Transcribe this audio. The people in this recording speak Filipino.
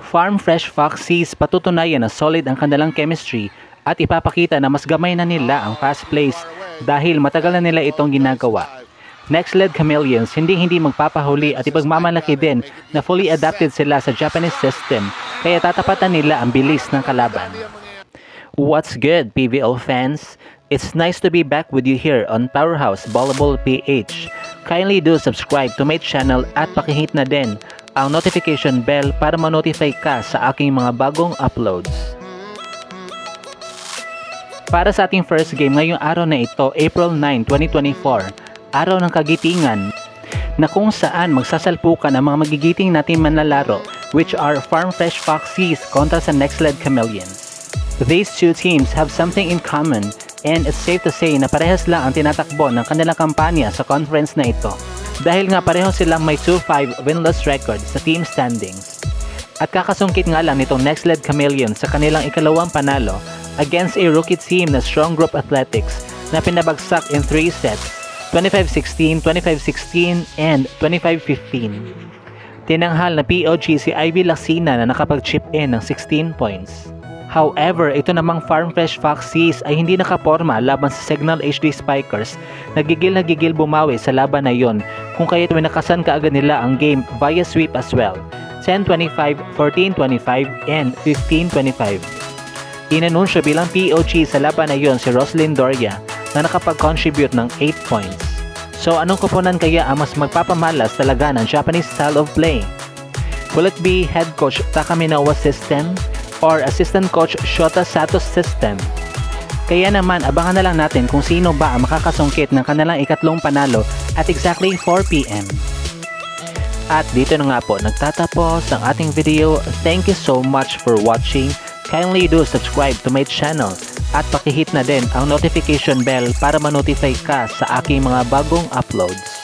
Farm Fresh Foxies patutunayan na solid ang kanilang chemistry at ipapakita na mas gamay na nila ang fast plays dahil matagal na nila itong ginagawa. Next-led Chameleons hindi magpapahuli at ipagmamalaki din na fully adapted sila sa Japanese system kaya tatapatan nila ang bilis ng kalaban. What's good, PVL fans? It's nice to be back with you here on Powerhouse Volleyball PH. Kindly do subscribe to my channel at pakihit na din ang notification bell para ma-notify ka sa aking mga bagong uploads. Para sa ating first game ngayong araw na ito, April 9, 2024, araw ng kagitingan na kung saan magsasalpukan ang mga magigiting nating manlalaro which are Farm Fresh Foxies kontra sa Next-led Chameleons. These two teams have something in common and it's safe to say na parehas lang ang tinatakbo ng kanilang kampanya sa conference na ito dahil nga pareho silang may 2-5 win-loss record sa team standings. At kakasungkit nga lang nitong Next-led Chameleons sa kanilang ikalawang panalo against a rookie team na Strong Group Athletics na pinabagsak in 3 sets, 25-16, 25-16, and 25-15. Tinanghal na POG si Ivy Lacina na nakapag-chip in ng 16 points. However, ito namang Farm Fresh Foxies ay hindi nakaporma laban sa Signal HD Spikers na gigil bumawi sa laban na yon kung kaya't winakasan kaagad nila ang game via sweep as well, 10-25, 14-25, and 15-25. Inanunsyo bilang POG sa laban na yon si Roslyn Doria na nakapag-contribute ng 8 points. So anong koponan kaya ang mas magpapamalas talaga ng Japanese style of play? Will it be head coach Takaminawa system or assistant coach Shota Sato's system? Kaya naman abangan na lang natin kung sino ba ang makakasungkit ng kanilang ikatlong panalo at exactly 4 PM. At dito na nga po nagtatapos ang ating video. Thank you so much for watching. Kindly do subscribe to my channel at pakihit na din ang notification bell para ma-notify ka sa aking mga bagong uploads.